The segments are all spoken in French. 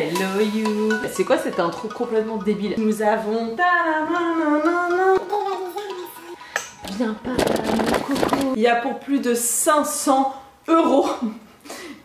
Hello you. C'est quoi cette intro complètement débile? Nous avons... Viens pas, mon coco. Il y a pour plus de 500 €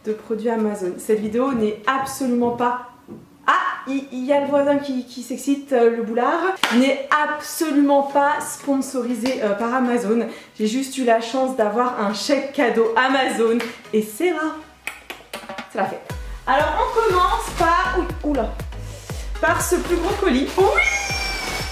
de produits Amazon. Cette vidéo n'est absolument pas... Ah, il y a le voisin qui s'excite, le boulard. N'est absolument pas sponsorisé par Amazon. J'ai juste eu la chance d'avoir un chèque cadeau Amazon et c'est là. C'est la fête. Alors on commence par... Oula. Par ce plus gros colis. Oui,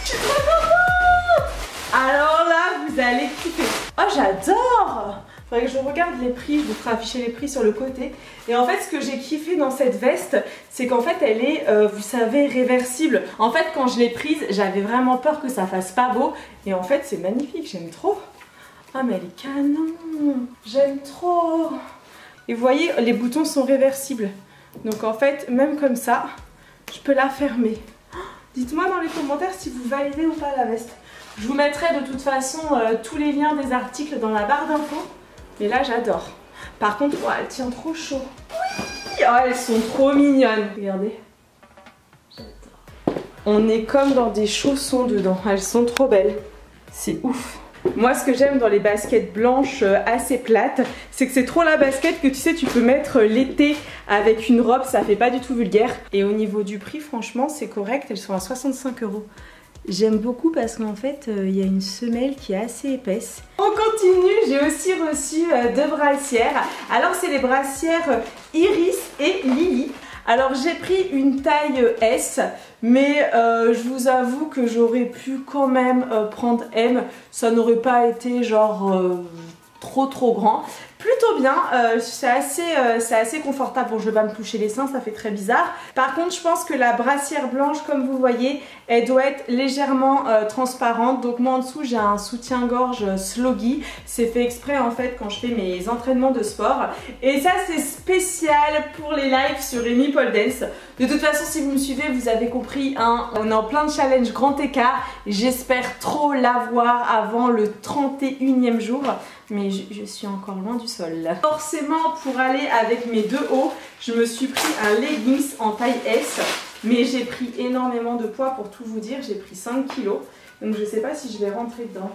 je suis trop contente. Alors là, vous allez kiffer. Oh, j'adore. Faudrait que je regarde les prix, je vous ferai afficher les prix sur le côté. Et en fait, ce que j'ai kiffé dans cette veste, c'est qu'en fait, elle est, vous savez, réversible. En fait, quand je l'ai prise, j'avais vraiment peur que ça fasse pas beau. Et en fait, c'est magnifique, j'aime trop. Ah, mais elle est canon. J'aime trop. Et vous voyez, les boutons sont réversibles. Donc en fait, même comme ça, je peux la fermer. Dites-moi dans les commentaires si vous validez ou pas la veste. Je vous mettrai de toute façon tous les liens des articles dans la barre d'infos. Mais là, j'adore. Par contre, oh, elle tient trop chaud. Oui, oh, elles sont trop mignonnes. Regardez. J'adore. On est comme dans des chaussons dedans. Elles sont trop belles. C'est ouf. Moi, ce que j'aime dans les baskets blanches assez plates, c'est que c'est trop la basket que tu sais, tu peux mettre l'été avec une robe, ça fait pas du tout vulgaire. Et au niveau du prix, franchement, c'est correct, elles sont à 65 €. J'aime beaucoup parce qu'en fait, il y a une semelle qui est assez épaisse. On continue, j'ai aussi reçu deux brassières. Alors, c'est les brassières Iris et Lily. Alors j'ai pris une taille S, mais je vous avoue que j'aurais pu quand même prendre M. Ça n'aurait pas été genre trop grand. Plutôt bien, c'est assez confortable. Bon, je vais pas me toucher les seins, ça fait très bizarre. Par contre, je pense que la brassière blanche, comme vous voyez, elle doit être légèrement transparente. Donc moi en dessous, j'ai un soutien-gorge Sloggy. C'est fait exprès en fait quand je fais mes entraînements de sport. Et ça, c'est spécial pour les lives sur Rémi Pole Dance. De toute façon, si vous me suivez, vous avez compris, hein, on est en plein de challenge grand écart. J'espère trop l'avoir avant le 31e jour. Mais je suis encore loin du sol. Forcément, pour aller avec mes deux hauts, je me suis pris un leggings en taille S. Mais j'ai pris énormément de poids pour tout vous dire. J'ai pris 5 kg. Donc je sais pas si je vais rentrer dedans.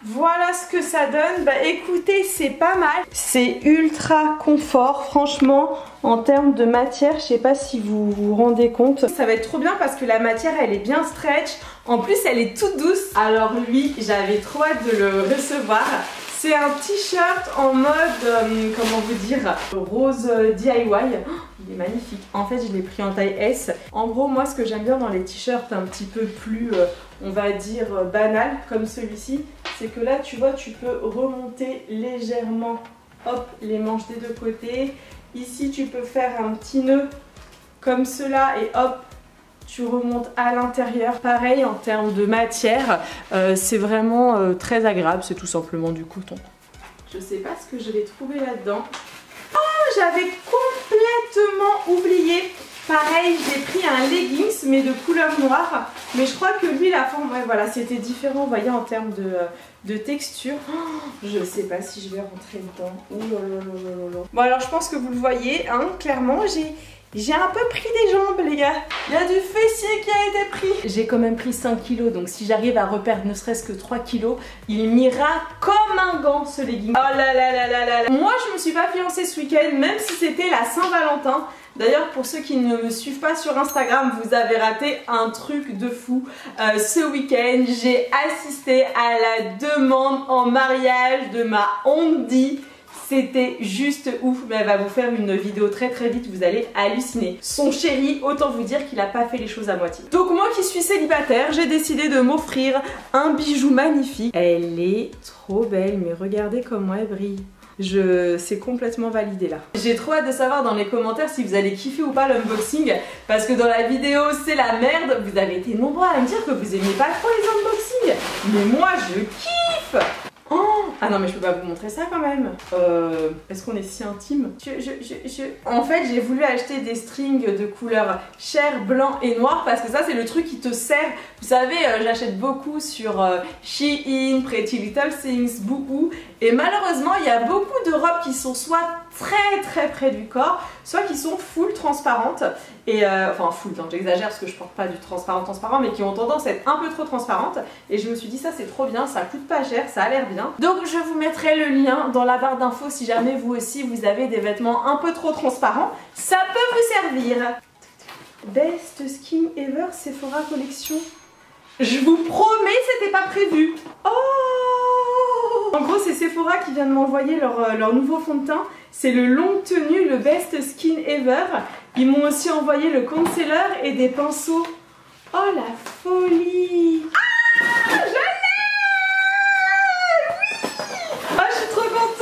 Voilà ce que ça donne. Bah écoutez, c'est pas mal. C'est ultra confort. Franchement, en termes de matière, je sais pas si vous vous rendez compte. Ça va être trop bien parce que la matière, elle est bien stretch. En plus, elle est toute douce. Alors lui, j'avais trop hâte de le recevoir. C'est un t-shirt en mode, comment vous dire, rose DIY. Oh, il est magnifique. En fait, je l'ai pris en taille S. En gros, moi, ce que j'aime bien dans les t-shirts un petit peu plus, on va dire, banal, comme celui-ci, c'est que là, tu vois, tu peux remonter légèrement, hop, les manches des deux côtés. Ici, tu peux faire un petit nœud comme cela et hop, tu remontes à l'intérieur. Pareil en termes de matière, c'est vraiment très agréable, c'est tout simplement du coton. Je sais pas ce que je vais trouver là-dedans. Oh, j'avais complètement oublié. Pareil, j'ai pris un leggings mais de couleur noire. Mais je crois que lui, la forme, ouais, voilà, c'était différent, vous voyez, en termes de texture. Oh, je sais pas si je vais rentrer dedans. Ouh là là là là là. Bon alors, je pense que vous le voyez, hein, clairement, j'ai un peu pris des jambes les gars. Il y a du fessier qui a été pris. J'ai quand même pris 5 kg, donc si j'arrive à reperdre ne serait-ce que 3 kg, il m'ira comme un gant ce legging. Oh là là là là là là. Moi je me suis pas fiancée ce week-end, même si c'était la Saint-Valentin. D'ailleurs pour ceux qui ne me suivent pas sur Instagram, vous avez raté un truc de fou. Ce week-end j'ai assisté à la demande en mariage de ma Ondi. C'était juste ouf, mais elle va vous faire une vidéo très vite, vous allez halluciner. Son chéri, autant vous dire qu'il n'a pas fait les choses à moitié. Donc moi qui suis célibataire, j'ai décidé de m'offrir un bijou magnifique. Elle est trop belle, mais regardez comment elle brille. C'est complètement validé là. J'ai trop hâte de savoir dans les commentaires si vous allez kiffer ou pas l'unboxing, parce que dans la vidéo c'est la merde, vous avez été nombreux à me dire que vous aimez pas trop les unboxings. Mais moi je kiffe. Oh, ah non mais je peux pas vous montrer ça quand même. Est-ce qu'on est si intime? En fait j'ai voulu acheter des strings de couleur chair, blanc et noir parce que ça c'est le truc qui te sert. Vous savez, j'achète beaucoup sur Shein, Pretty Little Things, Boohoo. Et malheureusement il y a beaucoup de robes qui sont soit très près du corps, soit qui sont full transparentes, et enfin full, hein, j'exagère parce que je porte pas du transparent, mais qui ont tendance à être un peu trop transparentes. Et je me suis dit ça c'est trop bien, ça coûte pas cher, ça a l'air bien. Donc je vous mettrai le lien dans la barre d'infos si jamais vous aussi vous avez des vêtements un peu trop transparents, ça peut vous servir. Best Skin Ever Sephora Collection. Je vous promets, c'était pas prévu. Oh! En gros, c'est Sephora qui vient de m'envoyer leur nouveau fond de teint. C'est le longue tenue, le Best Skin Ever. Ils m'ont aussi envoyé le concealer et des pinceaux. Oh la folie! Ah! Je l'ai! Oui! Ah, je suis trop contente!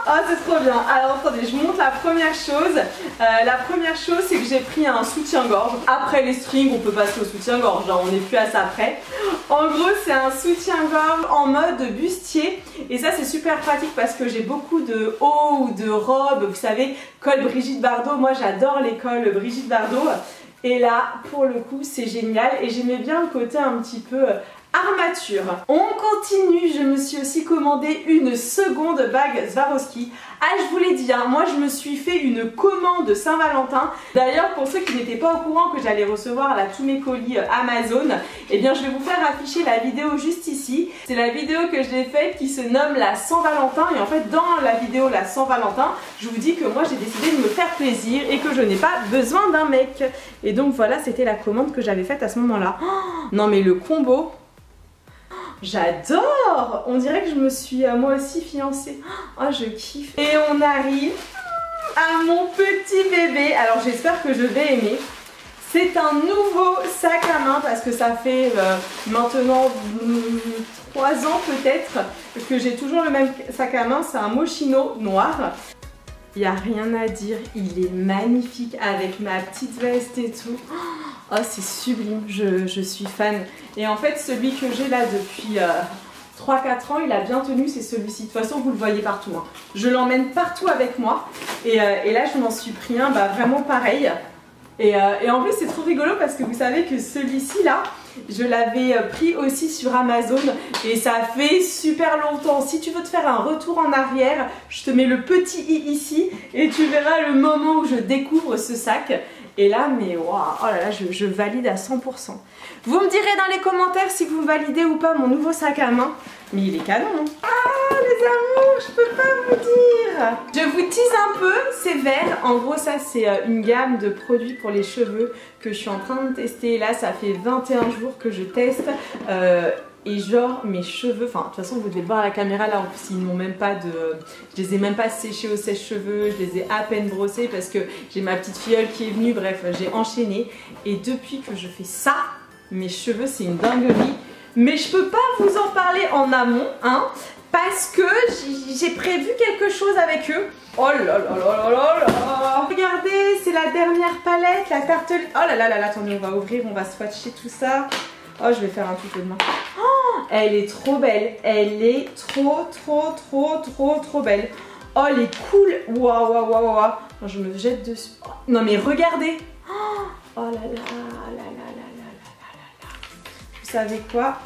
Ah, c'est trop bien. Alors attendez, je vous montre la première chose. La première chose, c'est que j'ai pris un soutien-gorge. Après les strings, on peut passer au soutien-gorge, hein, on n'est plus à ça près. En gros, c'est un soutien-gorge en mode bustier. Et ça, c'est super pratique parce que j'ai beaucoup de hauts ou de robes. Vous savez, col Brigitte Bardot. Moi, j'adore les cols Brigitte Bardot. Et là, pour le coup, c'est génial. Et j'aimais bien le côté un petit peu armature. On continue, je me suis aussi commandé une seconde bague Swarovski. Ah, je vous l'ai dit, hein, moi je me suis fait une commande Saint-Valentin. D'ailleurs, pour ceux qui n'étaient pas au courant que j'allais recevoir là tous mes colis Amazon, eh bien je vais vous faire afficher la vidéo juste ici. C'est la vidéo que j'ai faite qui se nomme la Saint-Valentin. Et en fait, dans la vidéo la Saint-Valentin, je vous dis que moi j'ai décidé de me faire plaisir et que je n'ai pas besoin d'un mec. Et donc voilà, c'était la commande que j'avais faite à ce moment-là. Oh, non mais le combo, j'adore! On dirait que je me suis moi aussi fiancée. Oh, je kiffe. Et on arrive à mon petit bébé. Alors j'espère que je vais aimer. C'est un nouveau sac à main parce que ça fait maintenant 3 ans peut-être que j'ai toujours le même sac à main. C'est un Moschino noir. Il n'y a rien à dire, il est magnifique avec ma petite veste et tout. Oh, c'est sublime, je suis fan. Et en fait, celui que j'ai là depuis 3-4 ans, il a bien tenu, c'est celui-ci. De toute façon, vous le voyez partout, hein. Je l'emmène partout avec moi. Et là, je m'en suis pris un vraiment pareil. Et en plus, c'est trop rigolo parce que vous savez que celui-ci là, je l'avais pris aussi sur Amazon et ça fait super longtemps. Si tu veux te faire un retour en arrière, je te mets le petit i ici et tu verras le moment où je découvre ce sac. Et là, mais waouh, oh là là, je valide à 100%. Vous me direz dans les commentaires si vous validez ou pas mon nouveau sac à main. Mais il est canon, hein. Ah les amours, je peux pas vous dire. Je vous tease un peu, c'est vert. En gros, ça c'est une gamme de produits pour les cheveux que je suis en train de tester. Là, ça fait 21 jours que je teste. Et genre mes cheveux, enfin de toute façon vous devez le voir à la caméra là, en plus ils n'ont même pas de... Je les ai même pas séchés au sèche-cheveux, je les ai à peine brossés parce que j'ai ma petite filleule qui est venue, bref j'ai enchaîné. Et depuis que je fais ça, mes cheveux c'est une dinguerie. Mais je peux pas vous en parler en amont, hein, parce que j'ai prévu quelque chose avec eux. Oh là là là là là là. Regardez, c'est la dernière palette, la tartelette. Oh là là là là, attendez, on va ouvrir, on va swatcher tout ça. Oh, je vais faire un tuto demain. Oh, elle est trop belle. Elle est trop belle. Oh, elle est cool. Waouh, waouh, waouh, waouh. Je me jette dessus. Oh, non, mais regardez. Oh là là, là là là là là là. Vous savez quoi?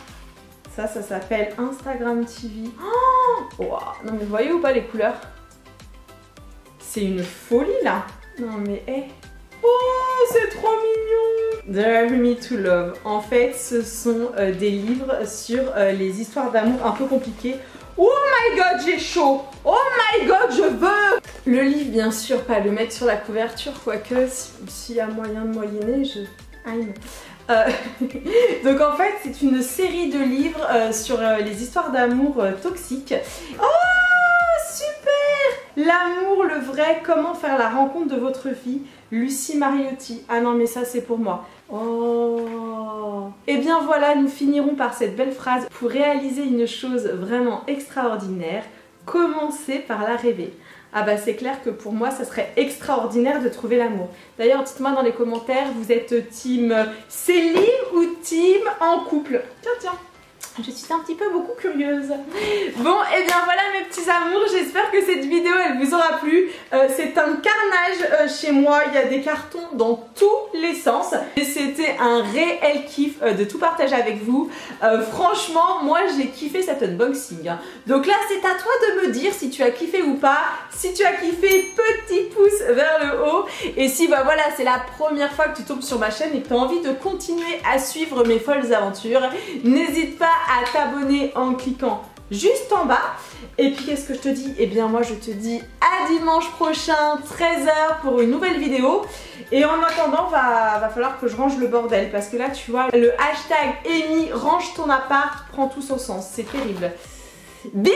Ça s'appelle Instagram TV. Oh, wow. Non, mais vous voyez ou pas les couleurs? C'est une folie, là. Non, mais, hé. Oh, c'est trop mignon! Dare Me to Love. En fait, ce sont des livres sur les histoires d'amour un peu compliquées. Oh my god, j'ai chaud! Oh my god, je veux! Le livre, bien sûr, pas le mettre sur la couverture, quoique, s'il y a moyen de moyenner, je... Donc en fait, c'est une série de livres sur les histoires d'amour toxiques. Oh, super! L'amour, le vrai, comment faire la rencontre de votre fille, Lucie Mariotti. Ah non, mais ça, c'est pour moi. Oh! Et bien voilà, nous finirons par cette belle phrase. Pour réaliser une chose vraiment extraordinaire, commencez par la rêver. Ah bah c'est clair que pour moi ça serait extraordinaire de trouver l'amour. D'ailleurs dites-moi dans les commentaires, vous êtes team Céline ou team en couple? Tiens tiens. Je suis un petit peu beaucoup curieuse. Bon, et bien voilà mes petits amours, j'espère que cette vidéo elle vous aura plu. C'est un carnage chez moi, il y a des cartons dans tous les sens. Et c'était un réel kiff de tout partager avec vous. Franchement, moi j'ai kiffé cet unboxing. Hein. Donc là, c'est à toi de me dire si tu as kiffé ou pas. Si tu as kiffé, petit pouce vers le haut. Et si bah voilà, c'est la première fois que tu tombes sur ma chaîne et que tu as envie de continuer à suivre mes folles aventures, n'hésite pas à t'abonner en cliquant juste en bas. Et puis qu'est-ce que je te dis? Eh bien moi je te dis à dimanche prochain 13h pour une nouvelle vidéo. Et en attendant va falloir que je range le bordel, parce que là tu vois le hashtag Amy range ton appart prend tout son sens, c'est terrible. Bisous.